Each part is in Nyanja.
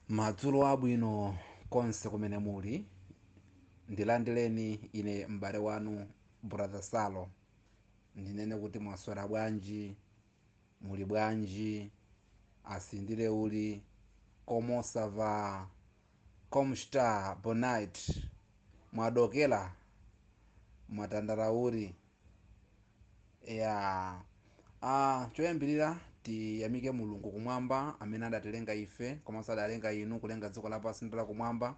Madzulo abwino konse kumene muli. Ndilandireni ine m'bale wanu brother Sallo. Ndinene kuti mwaswera bwanji, muli bwanji, asindire uli, como ça va, como está, boa night, mwadokera, mwatandala uli. Ya choyambirira tiyamike mulungu kumwamba amene adatilenga ife komanso adalenga inu kulenga dziko lapansi ndi la kumwamba.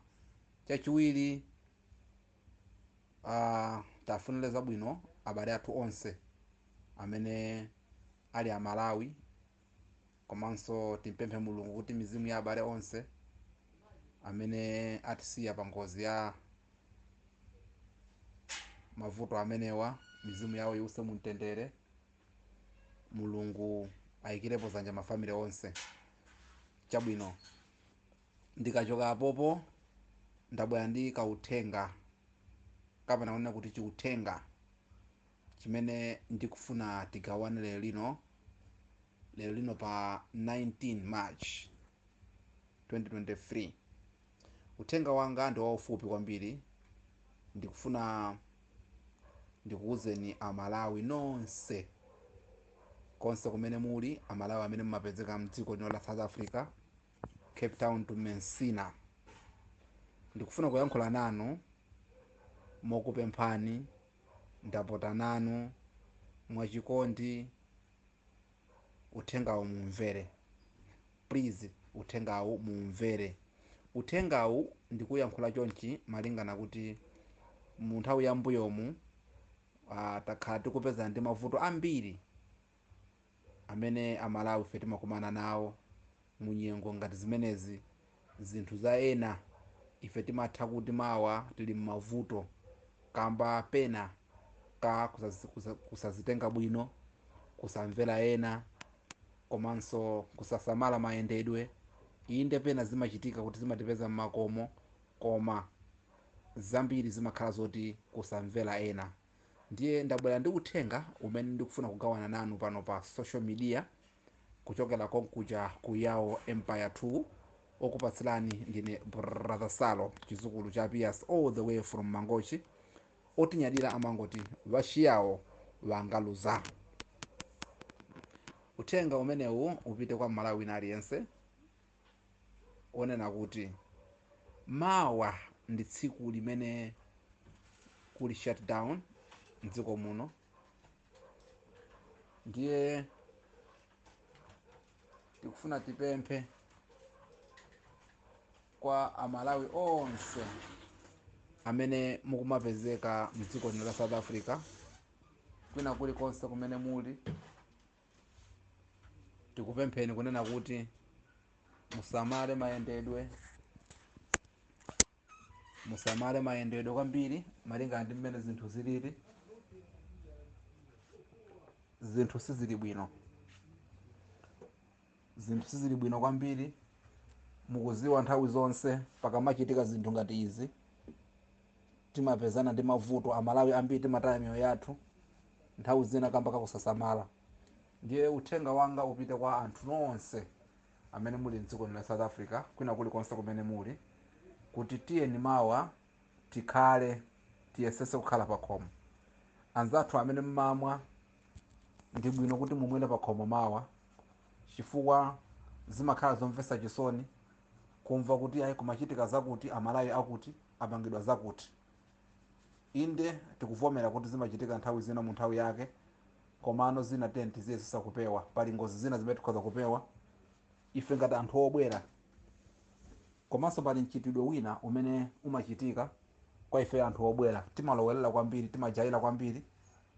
Chachiwiri tafunire zabwino abale athu onse amene ali a Malawi, komanso timpemphe mulungu kuti mizimu ya abale onse amene atisiya pa ngozi ya mavuto amenewa, mizimu yawo iwuse mumtendere, mulungu ayikirepo zanja mafamily onse. Chabwino, ndikachoka apopo ndabwera ndi kauthenga kapena kunena kuti chiuthenga chimene ndikufuna tigawane lero lino pa 19 March 2023. Uthenga wanga ndi waufupi kwambiri. Ndikufuna ndikuwuzeni amalawi nonse konse kumene muli, amalawi amene mumapezeka mdziko lino la South Africa, Cape Town to Messina. Ndikufuna kuyankhula nanu mokupemphani, ndapota nanu mwachikondi, uthengawu mumvere. Please, uthengawu mumvere. Uthengawu ndikuyankhula chonchi malingana kuti mu nthawi ya mbuyomu takhala tikupeza ndi mavuto ambiri amene amalawi ife timakumana nawo mu nyengo ngati zimenezi. Zinthu za ena ife timatha kuti mawa tili m'mavuto kamba pena ka kusazitenga bwino, kusamvera ena, komanso kusasamala mayendedwe. Inde pena zimachitika kuti zimatipeza m'makomo, koma zambiri zimakhala zoti kusamvera ena. Ndiye ndabwera ndi uthenga umene ndikufuna kugawana nanu pano pa social media kuchokera konkuja ku yawo empire 2 okupatsilani ndine brother Sallo, chidzukulu cha Piyasi all the way from Mangochi. Otinyadira amangoti vashiyawo vangaluza. Uthenga umenewu upite kwa Malawi aliyense onena kuti mawa ndi tsiku limene kuli shutdown mdziko muno. Ndiye tikufuna tipemphe kwa amalawi onse amene mukumapezeka mdziko lino la South Africa, kwina kuli konse kumene muli. Tikupempheni kunena kuti musamale mayendedwe kwambiri malingana ndi mmene zinthu zilili. Zinthu sizili bwino kwambiri. Mukuziwa nthawi zonse pakamachitika zinthu ngati izi timapezana ndi mavuto. Amalawi ambiri timataya miyoyo yathu nthawi zina kamba kakusasamala. Ndiye uthenga wanga upite kwa anthu nonse amene muli mdziko la South Africa, kwina kuli konse kumene muli, kuti tiyeni mawa tiyesese kukhala pa khomo. Anzathu amene mmamwa ndi bwino kuti mumwere pa khomo mawa, chifukwa zimakhala zomvetsa chisoni kumva kuti ayi kumachitika zakuti, amalawi akuti apangidwa zakuti. Inde tikuvomera kuti zimachitika nthawi zina mu nthawi yake, komano zina tiyesesa kupewa. Pali ngozi zina zimene tikhoza kupewa ife ngati anthu obwera, komanso pali mchitidwe wina umene umachitika kwa ife anthu obwera. Timalowerera kwambiri, timajaira kwambiri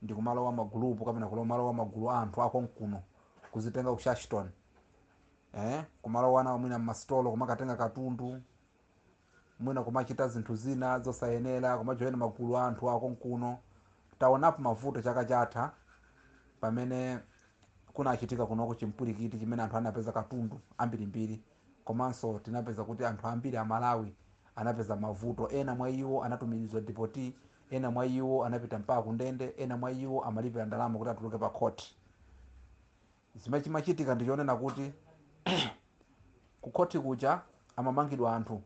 ndi kumalowa magulupu kapena kumalowa magulu a anthu akonkuno kuzitenga ku Shashton, kumalowana mwina m'masitolo kumakatenga katundu, mwina kumachita zinthu zina zosayenera, kumajoyena magulu a anthu akonkuno. Taonapo mavuto chaka chatha pamene kunachitika kunoko chimpwirikiti chimene anthu anapeza katundu ambirimbiri, komanso tinapeza kuti anthu ambiri a Malawi anapeza mavuto. Ena mwa iwo anatumizidwa depoti, ena mwa iwo anapita mpaka kundende, ena mwa iwo amalipira ndalama kuti atuluke pa court. Zimene chimachitika ndichonena kuti ku court kuja amamangidwa anthu,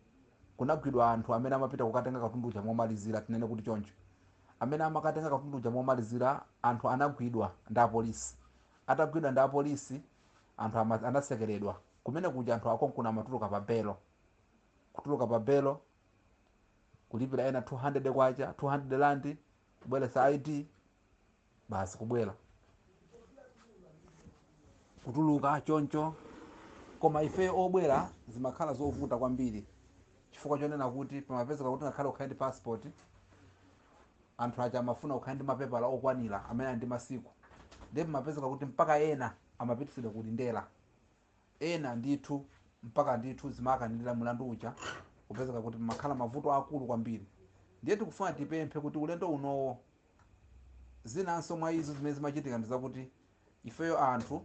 kunagwidwa anthu amene amapita kukatenga katundu uja momalizira, tinene kuti choncho. Amene amakatenga katundu uja momalizira anthu anagwidwa ndi apolisi. Atagwidwa ndi apolisi anthu anasekeredwa. Kumene kuja anthu akonkuna amatuluka pa belo. Kutuluka pa belo kulipira ena 200 kwacha, 200 rand, kubweretsa ID, basi kubwera. Kutuluka choncho. Koma ife obwera zimakhala zovuta kwambiri. Chifukwa chonena kuti pamapezeka kuti ngakhale ukhale ndi passport, anthu aja amafuna ukhale ndi mapepala okwanira amene ali ndi masiku. Ndipo mapezeka kuti mpaka ena amapitisidwa kulindera. Ena ndithu mpaka ndithu zimakanirira mulandu uja, kupezeka kuti makhala mavuto akulu kwambiri. Ndiye tikufuna tipemphe kuti ulendo unowo zinanso mwa izo zimene zimachitika ndi zakuti ifeyo anthu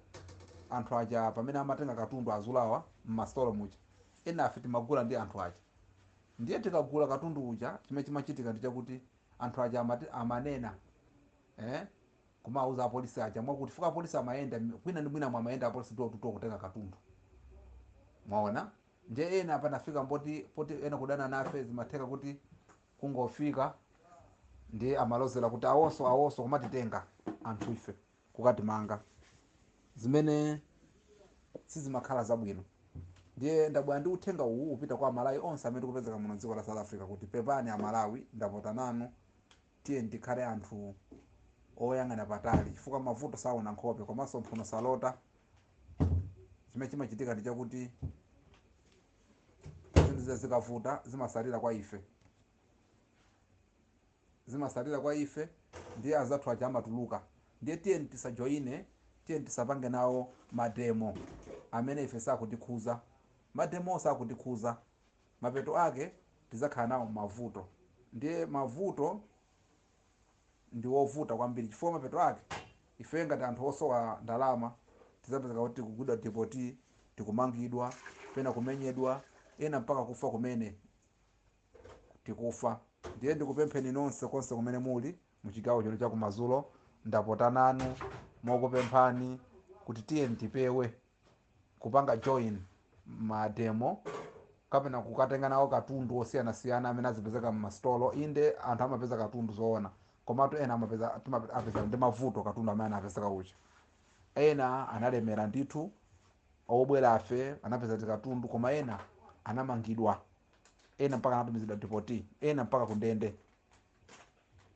aja pamene amatenga katundu azulawa m'masitolo muja, ena afe timagula ndi anthu aja. Ndiye tikagula katundu uja chimene chimachitika ndi chakuti anthu aja amanena kumauza apolisi aja mwakuti fuka apolisi amayenda kwina ndi mwina mwamayenda apolisi tuto kutenga katundu. Mwaona? Ndiye ena panafika poti ena kudana nafe zimatheka kuti kungofika ndiye amalozera kuti awonso kumatitenga anthu ife kukatimanga, zimene sizimakhala zabwino. Ndiye ndabwera ndi uthenga uwu upita kwa Malawi onse amene tikupezeka muno dziko la South Africa kuti pepani Malawi, ndavota nanu, tiye ndikhale anthu oyang'ana patali, chifukwa mavuto saona nkhope komanso mphuno salota. Chimene chimachitika ndi chakuti zinthu zikavuta zimasalira kwa ife, ndiye anzathu aja amatuluka. Ndiye tiye tisajoine, tiye tisapange nawo mademo amene ife sakutikhuza. Mademo sakutikhuza, mapeto ake tizakhala nawo mavuto. Ndiye mavuto ndi wovuta kwambiri, chifukwa mapeto ake ife ngati anthu osowa ndalama tizapezeka kuti tikugwidwa depoti, tikumangidwa, pena kumenyedwa, ena mpaka kufa kumene tikufa. Ndiye ndikupempheni nonse konse kumene muli muchigawo chino chakumadzulo, ndapota nanu mokupemphani kuti tiye tipewe kupanga join mademo kapena kukatenga nawo katundu osiyanasiyana amene azipezeka m'masitolo. Inde anthu amapeza katundu zoona, komatu ena apeza ndi mavuto katundu amene anapezeka ucha. Ena analemera ndithu, obwera afe anapeza katundu, koma ena anamangidwa, ena mpaka anatumizidwa depoti, ena mpaka kundende.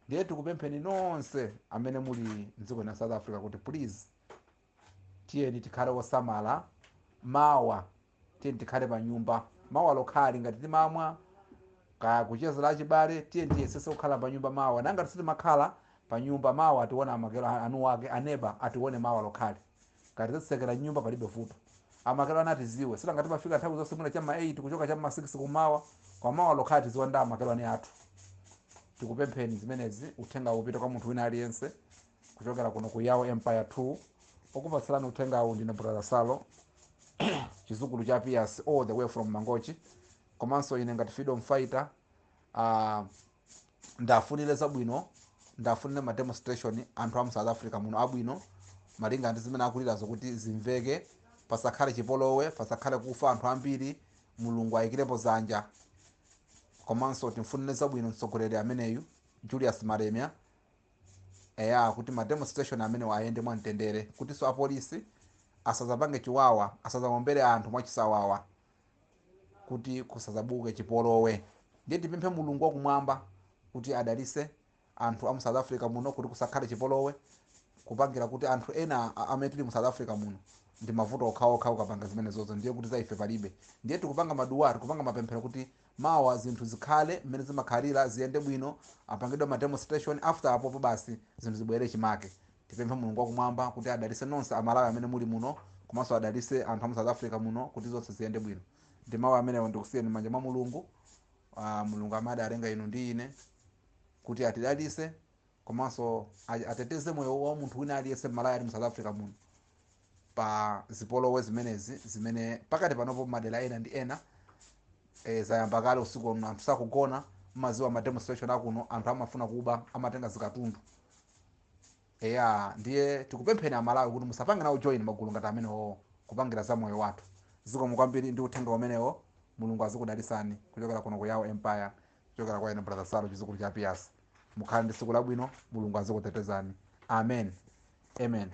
Ndiye tikupempheni nonse amene muli mdziko la South Africa kuti please tiyeni tikhale osamala. Mawa tiyeni tikhale pa nyumba, mawa lokhali ngati timamwa kaya kuchezera achibale, tiyeni tiyesese kukhala pa nyumba mawa. Nanga sitimakhala pa nyumba mawa ationa amakelo anu ake aneba atione mawa lokhali, ngati tisekera nyumba palibe vuto. Amakelo anati ziwe sila ngati mafika nthawi zonse mwina chamma 8 kuchoka chamma 6 kumawa, kwa mawa lokhali ziwa nda amakelo ani athu. Tikupempheni zimenezi, uthenga upita kwa munthu wina aliyense kuchokera kuno ku Yawo Empire 2. Okupatsalani uthenga uwu ndine brother Sallo, chidzukulu cha Piyasi all the way from Mangochi. Komanso ine ngati freedom fighter ndafunire zabwino, ndafunire ma demonstration anthu a South Africa muno abwino, malinga ndi zimene akulira zokuti zimveke, pasakhale chipolowe, pasakhale kufa anthu ambiri, Mulungu ayikirepo zanja. Komanso timfunire zabwino mtsogoleri ameneyu Julius Malema, kuti ma demonstration amene ayende mwamtendere, kuti so apolisi asazapange chiwawa, asazawombere anthu mwachisawawa, kuti kusazabuke chipolowe. Ndiye tipemphe Mulungu wakumwamba kuti adalise anthu a South Africa muno kuti kusakhale chipolowe, kupangira kuti anthu ena amene tili mu South Africa muno ndi mavuto okhaokha ukapanga zimene zozo, ndiye kuti za ife palibe. Ndiye tikupanga maduwa, tikupanga mapemphero kuti mawa zinthu zikhale mmene zimakhalira, ziyende bwino, apangidwe ma demonstration, after apo basi zinthu zibwere chimake. Tipemphe Mulungu wakumwamba kuti adalise nonse Amalawi amene muli muno, komanso adalise anthu a South Africa muno kuti zonse ziyende bwino. Ndi mawu amenewo ndikusiyeni m'manja mwa Mulungu. Mulungu amene adalenga inu ndi ine kuti atidalise, komanso ateteze moyo wa munthu wina aliyense Malawi ali mu South Africa muno pa zipolowe zimenezi zimene pakati panopo madera ena ndi ena zayamba kale usiku uno, anthu sakugona, maziwa ma demonstration akuno, anthu amafuna kuba, amatenga zikatundu. Ndiye tikupempheni Amalawi kuti musapange nawo join magulu ngati amenewo kupangira za moyo wathu. Zikomo kwambiri ndi uthenga umenewo mulungu azikudalisani kuchokera kuno ku Yawo Empire, kuchokera kwa ine brother Sallo chidzukulu cha Piyasi. Mukhale ndi tsiku labwino, mulungu azikutetezani. Amen. Amen.